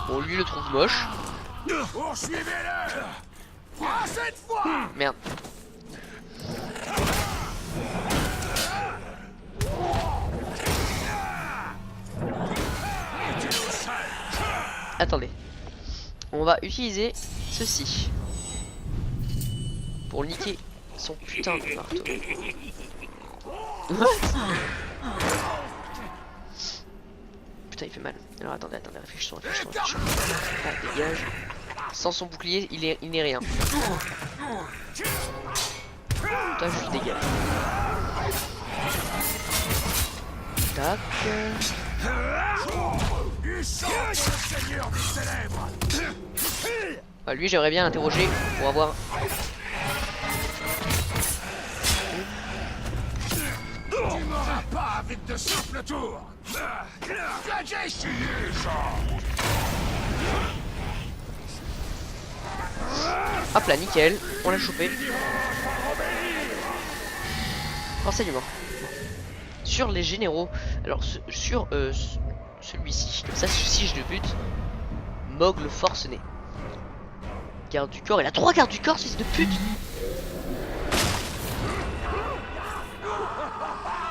Speaker 1: bon lui il le trouve moche.
Speaker 8: Poursuivez-le! Pas cette fois!
Speaker 1: Merde. Attendez. On va utiliser ceci pour niquer son putain de marteau. Putain, il fait mal. Alors attendez, réfléchissons. Ah, dégage. Sans son bouclier, il n'est rien. Toi, je dégage. Tac. Ah, lui, j'aimerais bien l'interroger pour avoir.
Speaker 8: Tu m'auras pas avec de simples tours.
Speaker 1: Hop là, nickel, on l'a chopé. Renseignement. Sur les généraux, alors sur celui-ci, comme ça si je le bute, Mog le forcené. Garde du corps, il a 3 gardes du corps, fils de pute.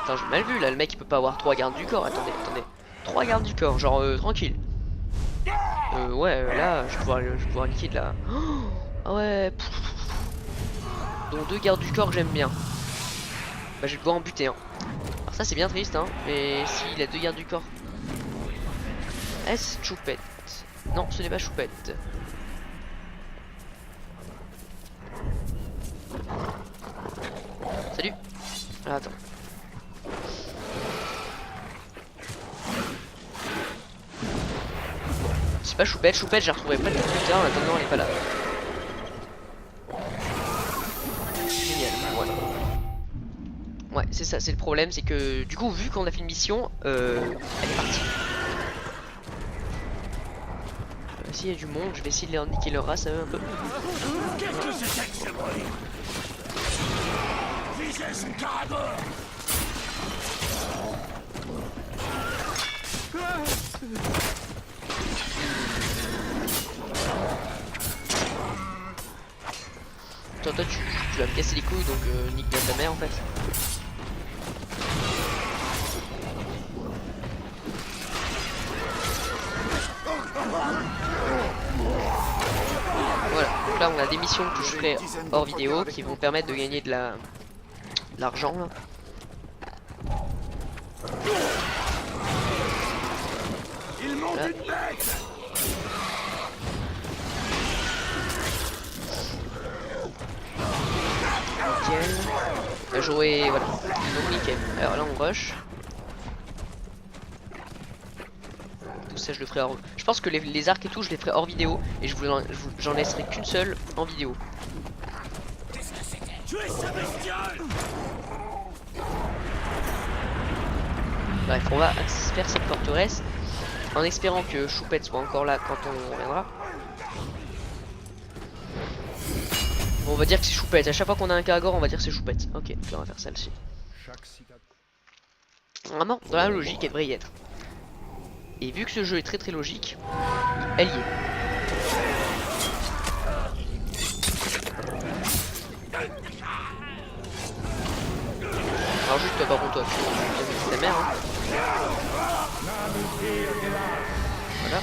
Speaker 1: Putain, j'ai mal vu là, le mec il peut pas avoir 3 gardes du corps, attendez. 3 gardes du corps, genre tranquille. Ouais, là, je vais pouvoir niquer de la... Ah ouais, donc 2 gardes du corps que j'aime bien. Bah je vais devoir en buter un. Alors ça c'est bien triste hein, mais s'il a 2 gardes du corps. Est-ce Choupette? Non, ce n'est pas Choupette. Salut. Ah, attends. C'est pas Choupette, je la retrouverai pas tout plus tard, en attendant elle est pas là. Génial, voilà. Ouais, c'est ça, c'est le problème, c'est que du coup, vu qu'on a fait une mission, elle est partie. S'il y a du monde, je vais essayer de leur niquer leur race un peu.
Speaker 8: Qu'est-ce que c'était que ce bruit? Visez son caragor.
Speaker 1: Toi tu vas me casser les couilles, donc nique bien ta mère en fait. Voilà, donc là on a des missions que je ferai hors vidéo qui vont permettre de gagner de l'argent là. Voilà. Nickel. On a joué, voilà. Donc nickel. Alors là on rush. Tout ça je le ferai hors... Je pense que les arcs et tout je les ferai hors vidéo. Et j'en laisserai qu'une seule en vidéo. Bref, on va faire cette forteresse en espérant que Choupette soit encore là quand on reviendra. Bon, on va dire que c'est Choupette. À chaque fois qu'on a un Caragor, on va dire que c'est Choupette. Ok, donc là on va faire celle-ci. Vraiment, dans la logique, elle devrait y être. Et vu que ce jeu est très logique, elle y est. Alors juste toi par contre toi, tu ta mère hein. Voilà.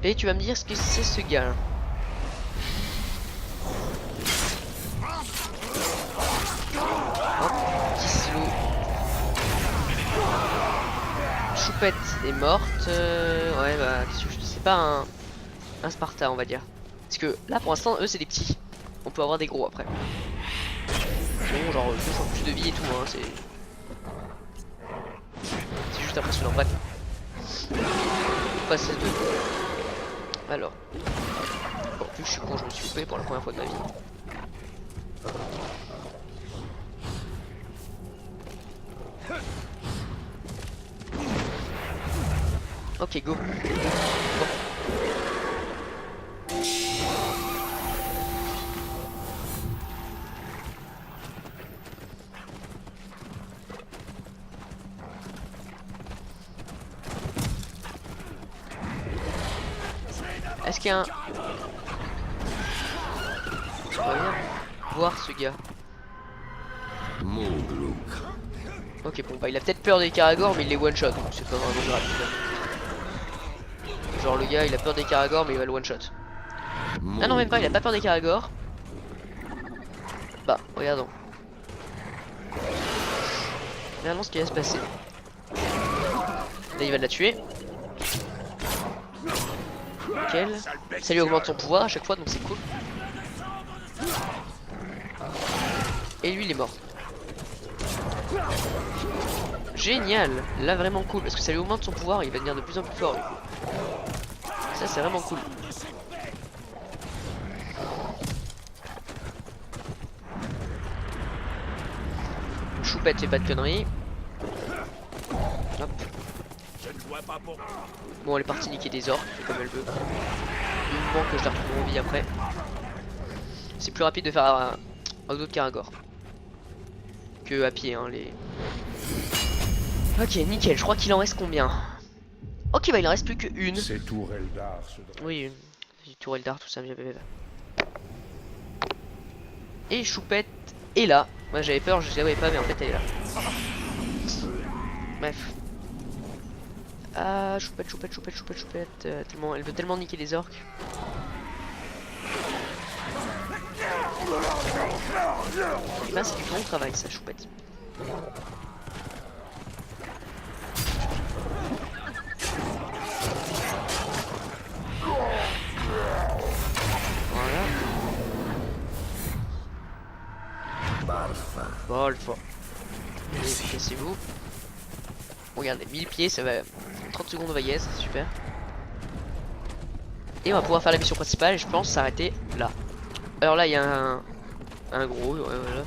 Speaker 1: Et tu vas me dire ce que c'est ce gars là. Hop, petit slow. Choupette est morte. Ouais bah c'est pas un Sparta on va dire. Parce que là pour l'instant eux c'est des petits. On peut avoir des gros après. Bon, genre plus de vie et tout hein, c'est juste impressionnant. Bref, passer de... Alors bon, vu que je suis con, je me suis coupé pour la première fois de ma vie. Ok, go. Bon. Est-ce qu'il y a un... Je peux rien voir ce gars. Ok bon bah il a peut-être peur des Caragors mais il les one shot donc c'est pas vraiment grave. Genre le gars il a peur des Caragors mais il va le one shot. Ah non même pas, il a pas peur des Caragors. Bah regardons. Regardons ce qui va se passer. Là il va la tuer. Nickel. Ça lui augmente son pouvoir à chaque fois donc c'est cool. Et lui il est mort. Génial. Là vraiment cool parce que ça lui augmente son pouvoir, il va devenir de plus en plus fort lui. Ça c'est vraiment cool. Choupette fait pas de conneries. Hop. Bon elle est partie niquer des orques, fait comme elle veut. Il me manque que je la retrouve en vie après. C'est plus rapide de faire un autre Caragor que à pied hein, les. Ok nickel, je crois qu'il en reste combien? Ok bah il en reste plus qu'une.
Speaker 4: C'est tout Eldar ce
Speaker 1: Oui, tour Eldar, tout ça, et Choupette est là. Moi j'avais peur, je la voyais pas, mais en fait elle est là. Bref. Ah, Choupette. Tellement, elle veut tellement niquer les orques. Et ben c'est du bon travail ça, Choupette. Voilà. Balfa. Cassez-vous. Regardez, 1000 pieds, ça va. 30 secondes de vaillesse, c'est super. Et on va pouvoir faire la mission principale et je pense s'arrêter là. Alors là, il y a un gros, ouais, voilà.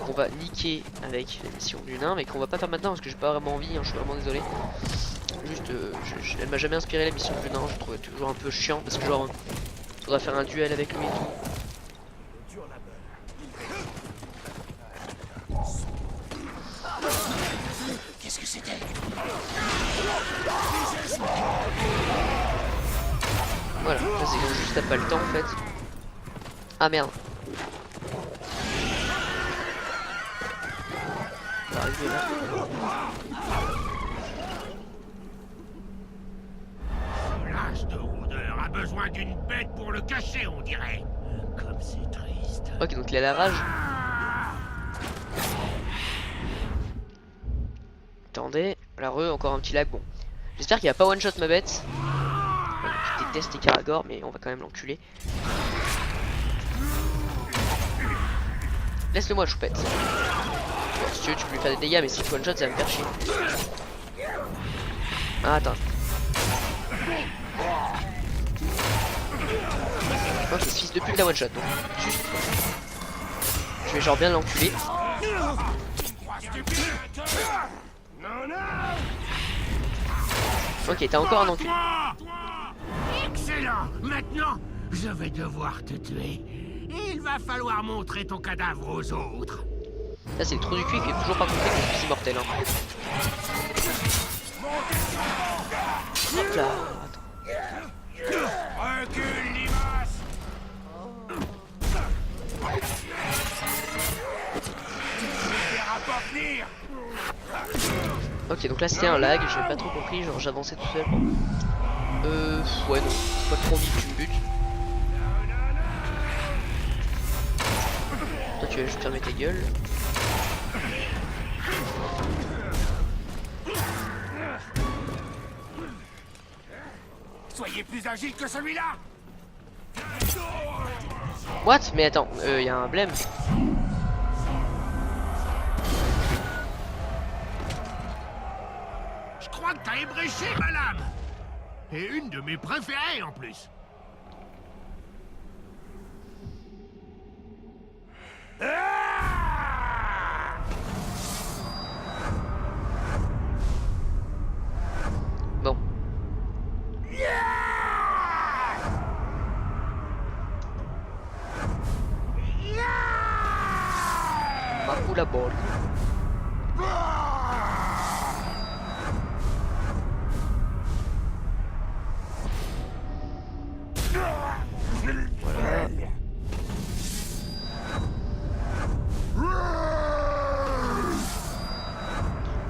Speaker 1: On va niquer avec la mission du nain, mais qu'on va pas faire maintenant parce que j'ai pas vraiment envie, hein, je suis vraiment désolé. Juste, elle m'a jamais inspiré la mission du nain, je trouvais toujours un peu chiant parce que genre, faudra faire un duel avec lui et tout.
Speaker 3: Qu'est-ce que c'était?
Speaker 1: Voilà, là c'est quand juste t'as pas le temps en fait. Ah merde. On va arriver là.
Speaker 8: L'âge de rôdeur a besoin d'une bête pour le cacher, on dirait. Comme c'est triste.
Speaker 1: Ok, donc il a la rage. Attendez, la encore un petit lag. Bon, j'espère qu'il va pas one shot ma bête. Je déteste les Caragors, mais on va quand même l'enculer. Laisse-le moi, Choupette. Bon, si tu veux, tu peux lui faire des dégâts, mais si tu one shot, ça va me faire chier. Ah, attends. Ok, ce fils de pute la one shot. Donc, juste. Je vais genre bien l'enculer. Ok, t'as encore un enculé.
Speaker 8: Excellent. Maintenant, je vais devoir te tuer. Il va falloir montrer ton cadavre aux autres.
Speaker 1: Ça c'est le trou du cul qui est toujours pas compris que je suis immortel hein. Hop là, attends.
Speaker 8: Recule, limace.
Speaker 1: Ok, donc là c'était un lag, j'avais pas trop compris, genre j'avançais tout seul. Ouais, non, c'est pas trop envie que tu me butes. Toi tu vas juste fermer ta gueule.
Speaker 8: Soyez plus agile que celui-là.
Speaker 1: What? Mais attends, y a un blême.
Speaker 8: Je crois que t'as ébréché ma lame. Et une de mes préférées en plus.
Speaker 1: Bon. Marcou la balle. Voilà.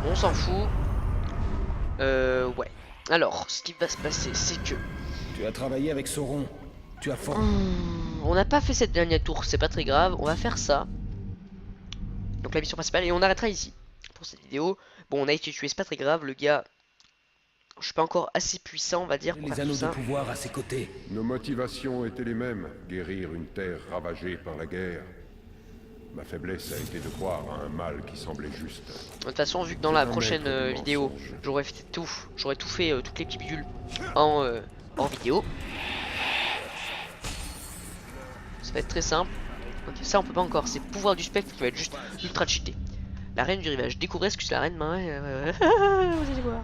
Speaker 1: On s'en fout. Ouais. Alors, ce qui va se passer, c'est que...
Speaker 5: Tu as travaillé avec Sauron. Tu as fort.
Speaker 1: On n'a pas fait cette dernière tour, c'est pas très grave. On va faire ça. Donc la mission principale, et on arrêtera ici pour cette vidéo. Bon, on a été tué, c'est pas très grave. Le gars, je suis pas encore assez puissant, on va dire, pour
Speaker 5: Les
Speaker 1: faire tout
Speaker 5: anneaux de
Speaker 1: ça.
Speaker 5: pouvoir à ses côtés.
Speaker 4: Nos motivations étaient les mêmes. Guérir une terre ravagée par la guerre. Ma faiblesse a été de croire à un mal qui semblait juste.
Speaker 1: De toute façon, vu que dans la prochaine vidéo, j'aurais tout fait, toutes les petites bidules en vidéo. Ça va être très simple. Ok, ça on peut pas encore, c'est pouvoir du spectre qui va être juste ultra cheaté. La reine du rivage, découvrez ce que c'est la reine main. Vous allez voir.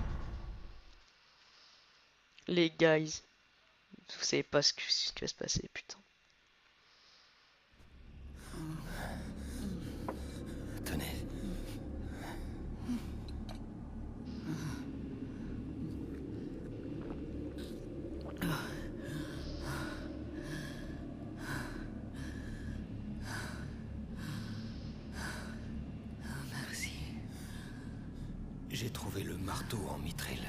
Speaker 1: Les guys, vous savez pas ce qui va se passer, putain.
Speaker 5: Tenez.
Speaker 7: Merci.
Speaker 5: J'ai trouvé le marteau en mithril.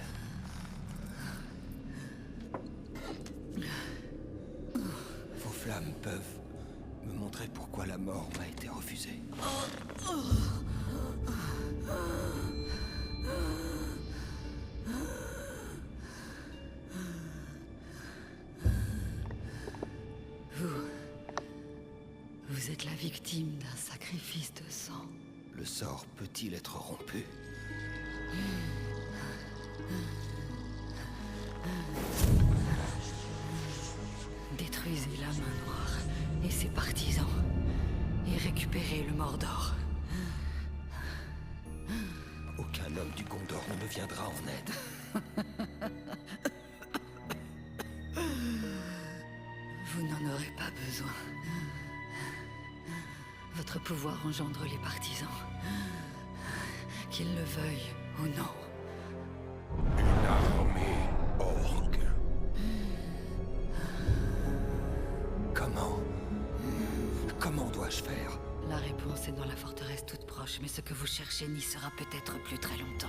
Speaker 5: Vos flammes peuvent me montrer pourquoi la mort m'a été refusée.
Speaker 7: Vous êtes la victime d'un sacrifice de sang.
Speaker 5: Le sort peut-il être rompu?
Speaker 7: Détruisez la main noire et ses partisans et récupérez le Mordor.
Speaker 5: Aucun homme du Gondor ne me viendra en aide.
Speaker 7: Vous n'en aurez pas besoin. Votre pouvoir engendre les partisans, qu'ils le veuillent ou non.
Speaker 4: Une armée orque.
Speaker 5: Comment dois-je faire?
Speaker 7: La réponse est dans la forteresse toute proche, mais ce que vous cherchez n'y sera peut-être plus très longtemps.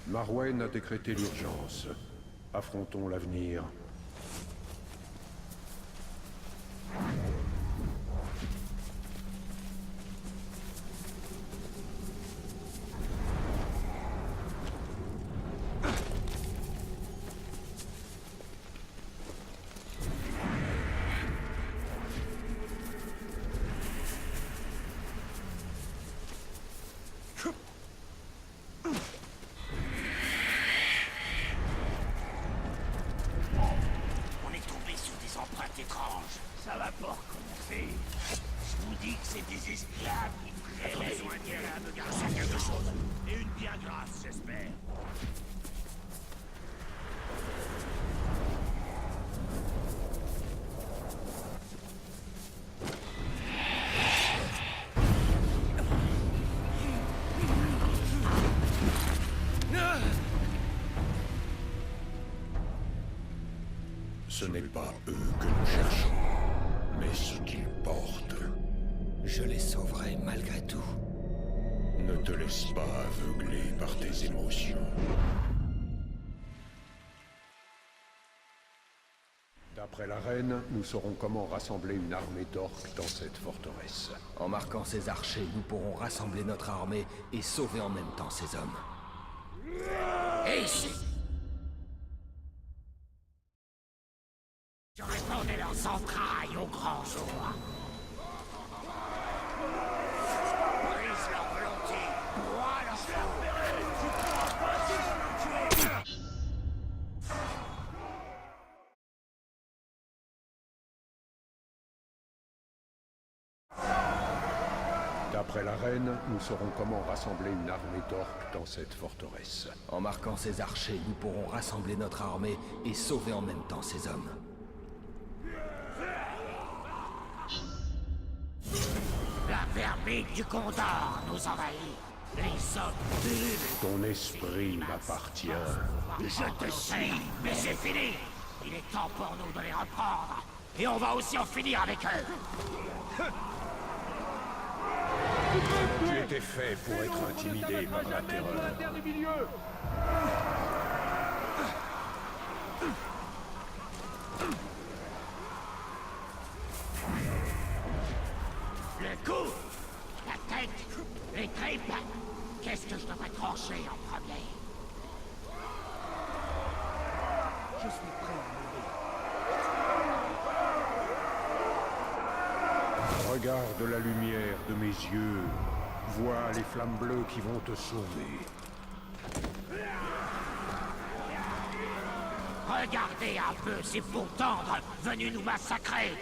Speaker 4: Marwen a décrété l'urgence. Affrontons l'avenir.
Speaker 3: On est tombé sur des empreintes étranges. Ça va pas recommencer. Je vous dis que c'est des esclaves qui prenaient besoin de quelque chose. Et une bien grasse, j'espère.
Speaker 4: Ce n'est pas eux que nous cherchons, mais ce qu'ils portent.
Speaker 5: Je les sauverai malgré tout.
Speaker 4: Ne te laisse pas aveugler par tes émotions. D'après la reine, nous saurons comment rassembler une armée d'orques dans cette forteresse.
Speaker 5: En marquant ces archers, nous pourrons rassembler notre armée et sauver en même temps ces hommes.
Speaker 3: Et ici, je répandrai leurs entrailles au grand jour. Brise leur volonté, broie leur
Speaker 4: D'après la reine, nous saurons comment rassembler une armée d'orques dans cette forteresse.
Speaker 5: En marquant ces archers, nous pourrons rassembler notre armée et sauver en même temps ces hommes.
Speaker 3: La vermine du Gondor nous envahit.
Speaker 8: Les hommes.
Speaker 4: Ton esprit m'appartient.
Speaker 8: Je te sais, mais c'est fini. Il est temps pour nous de les reprendre. Et on va aussi en finir avec eux.
Speaker 4: Tu étais fait pour être intimidé par la terreur.
Speaker 8: Le cou, la tête, les tripes. Qu'est-ce que je devrais trancher en premier? Je suis prêt à mourir.
Speaker 4: Regarde la lumière de mes yeux. Vois les flammes bleues qui vont te sauver.
Speaker 8: Regardez un peu ces faux tendres venus nous massacrer.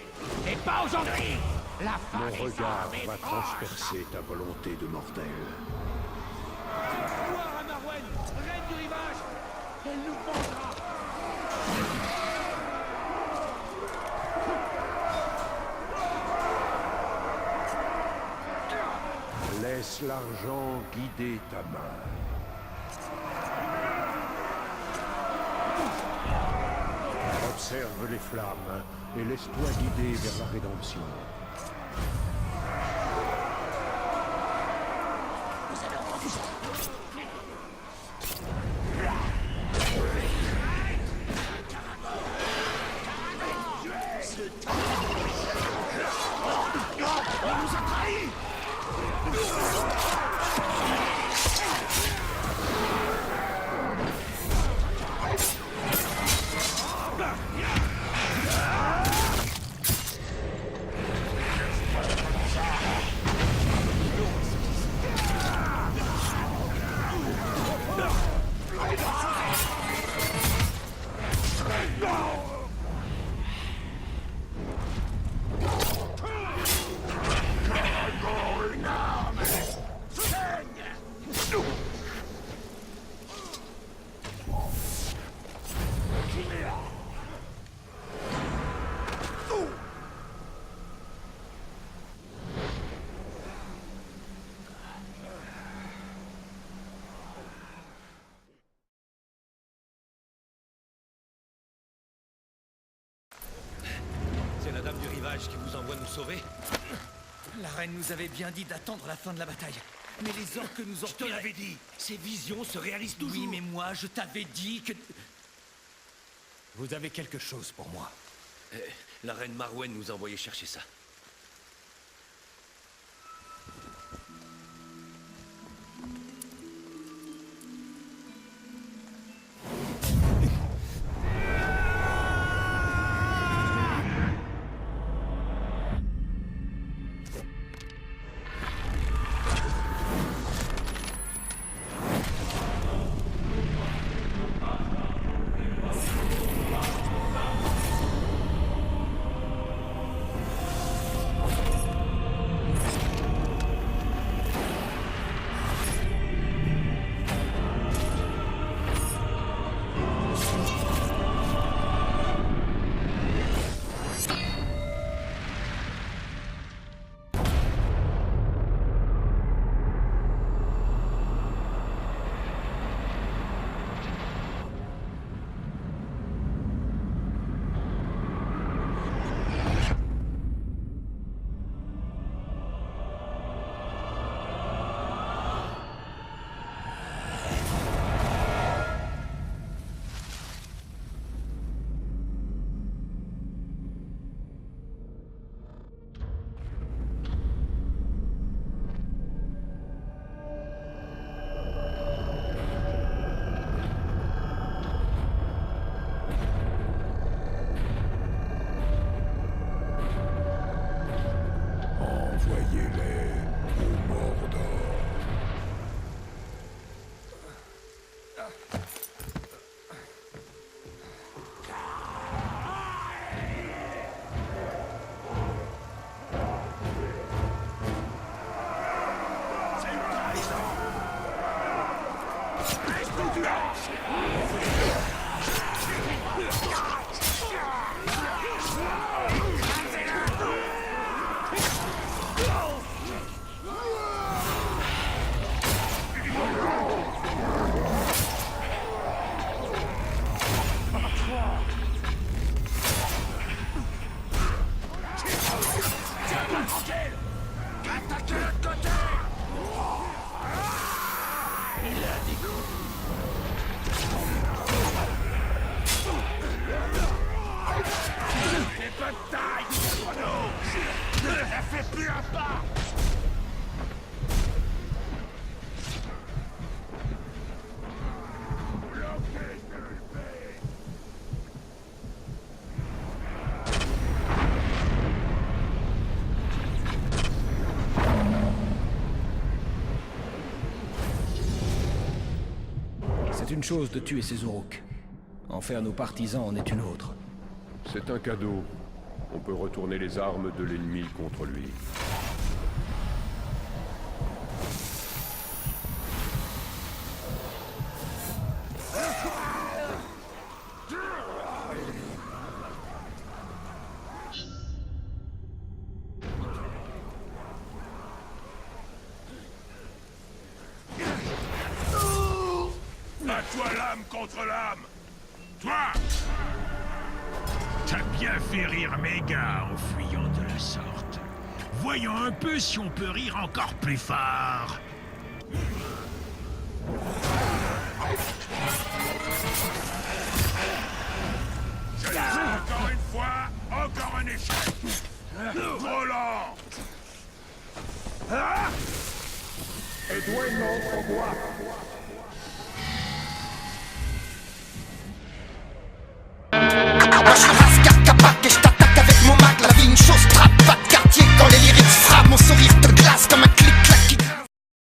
Speaker 8: Et pas aujourd'hui. La fin
Speaker 4: Mon
Speaker 8: des
Speaker 4: regard
Speaker 8: hommes est
Speaker 4: va
Speaker 8: proche.
Speaker 4: transpercer ta volonté de mortel.
Speaker 2: Gloire à Marwen, reine du rivage. Elle nous vengera.
Speaker 4: Laisse l'argent guider ta main. Observe les flammes et laisse-toi guider vers la rédemption.
Speaker 9: C'est la dame du rivage qui vous envoie nous sauver? La reine nous avait bien dit d'attendre la fin de la bataille. Mais les orques nous ont...
Speaker 8: Je te l'avais dit.
Speaker 9: Ces visions se réalisent toujours. Oui, mais moi, je t'avais dit que... Vous avez quelque chose pour moi.
Speaker 10: La reine Marwen nous a envoyé chercher ça.
Speaker 5: une chose de tuer ces Uruk. En faire nos partisans en est une autre.
Speaker 4: C'est un cadeau. On peut retourner les armes de l'ennemi contre lui.
Speaker 8: Bats-toi l'âme contre l'âme! Toi! T'as bien fait rire mes gars en fuyant de la sorte. Voyons un peu si on peut rire encore plus fort. Je le fais encore une fois, encore un échec. Trop lent.
Speaker 3: Ah